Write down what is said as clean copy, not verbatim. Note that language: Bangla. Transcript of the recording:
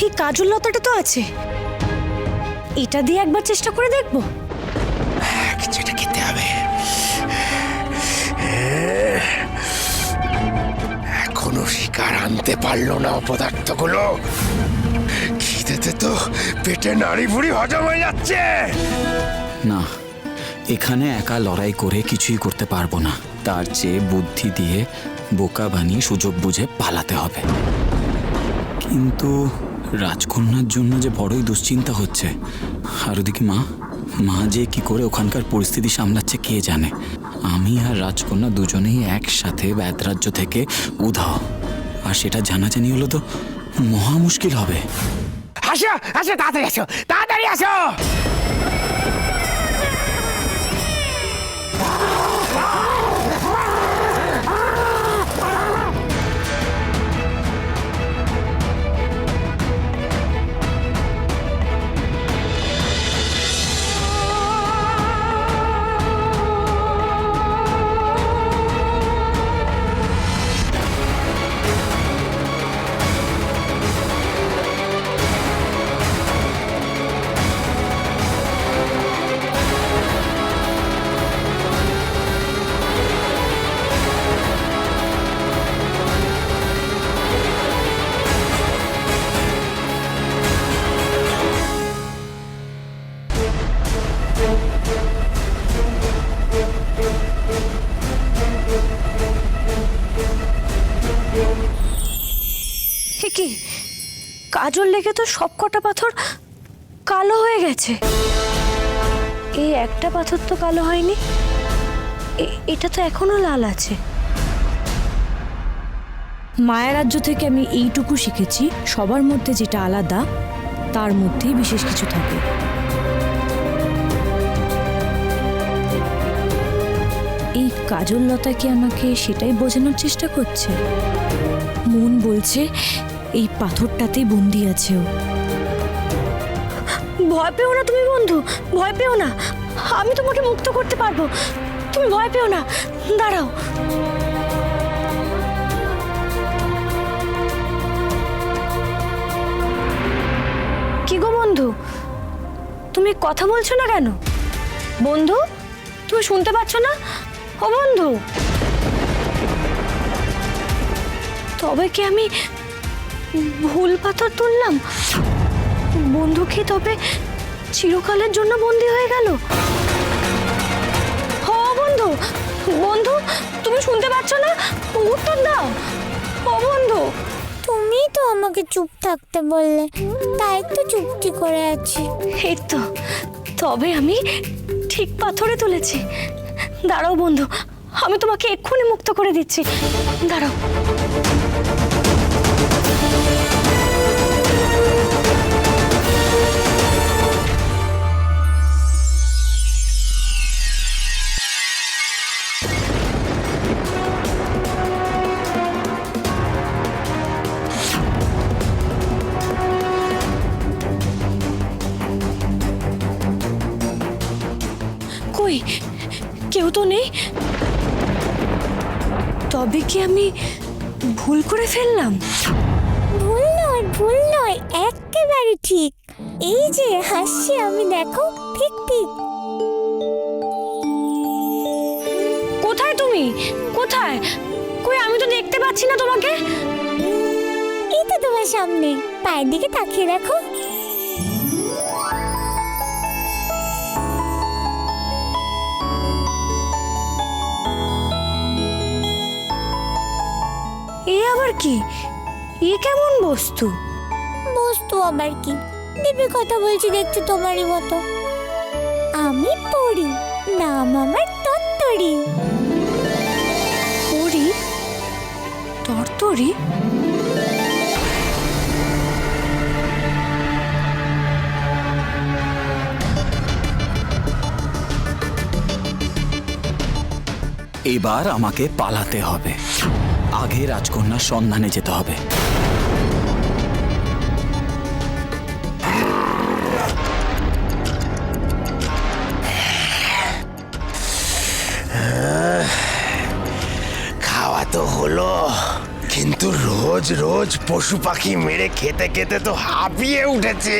এই কাজল লতাটা তো আছে, এটা দিয়ে একবার চেষ্টা করে দেখবো। কিছুটা খেতে হবে। এখনো শিকার আনতে পারলো না অপদার্থগুলো। খিদেতে তো পেটে নাড়ি ভুড়ি হজম হয়ে যাচ্ছে। না, এখানে একা লড়াই করে কিছুই করতে পারবো না। তার চেয়ে বুদ্ধি দিয়ে বোকা বানিয়ে সুযোগ বুঝে পালাতে হবে। কিন্তু রাজকন্যার জন্য যে বড়ই দুশ্চিন্তা হচ্ছে। আর ওদিকে মা যে কি করে ওখানকার পরিস্থিতি সামলাচ্ছে কে জানে। আমি আর রাজকন্যা দুজনেই একসাথে ব্যাদরাজ্য থেকে উধাও, আর সেটা জানাজানি হলো তো মহা মুশকিল হবে। আসো আসো, তাড়াতাড়ি আসো, তাড়াতাড়ি আসো। কি কাজল লেগে তো সব কটা পাথর কালো হয়ে গেছে। এই একটা পাথর তো কালো হয়নি, এটা তো এখনো লাল আছে। মায়া রাজ্য থেকে আমি এইটুকু শিখেছি, সবার মধ্যে যেটা আলাদা তার মধ্যেই বিশেষ কিছু থাকে। এই কাজল লতা কি আমাকে সেটাই বোঝানোর চেষ্টা করছে? মন বলছে এই পাথরটাতেই বন্দি আছে ও। ভয় পেও না তুমি বন্ধু, ভয় পেও না, আমি তোমাকে মুক্ত করতে পারবো। তুমি ভয় পেও না, দাঁড়াও। কি গো বন্ধু, তুমি কথা বলছো না কেন? বন্ধু, তুমি শুনতে পাচ্ছ না? ও বন্ধু, তবে কি আমি ভুল পাথর তুললাম? বন্ধু কি তবে চিরকালের জন্য বন্দী হয়ে গেল? ও বন্ধু, বন্ধু তুমি শুনতে পাচ্ছ না? উত্তর দাও। ও বন্ধু, তুমি তো আমাকে চুপ থাকতে বললে, তাই তো চুপটি করে আছি। এই তো, তবে আমি ঠিক পাথরে তুলেছি। দাঁড়াও বন্ধু, আমি তোমাকে এক্ষুনি মুক্ত করে দিচ্ছি, দাঁড়াও। কই কেউ তো নেই, তবে কি আমি ভুল করে ফেললাম? ভুল নয়, একেবারে ঠিক। এই যে হাসছি আমি, দেখো, ঠিক ঠিক। কোথায় তুমি? কোথায়? কই আমি তো দেখতে পাচ্ছি না তোমাকে। এই তো তোমার সামনে, পায়ের দিকে তাকিয়ে দেখো। এ আবার কি? এ কেমন বস্তু? বস্তু আবার কি, দিব্যি কথা বলছি দেখছি তোমারই মতো। আমি পড়ি, নাম আমার তত্তরি। পরি? তরতরি? এবার আমাকে পালাতে হবে, আগে রাজকন্যার সন্ধানে যেতে হবে। খাওয়া তো হলো, কিন্তু রোজ রোজ পশু পাখি মেরে খেতে খেতে তো হাঁপিয়ে উঠেছে।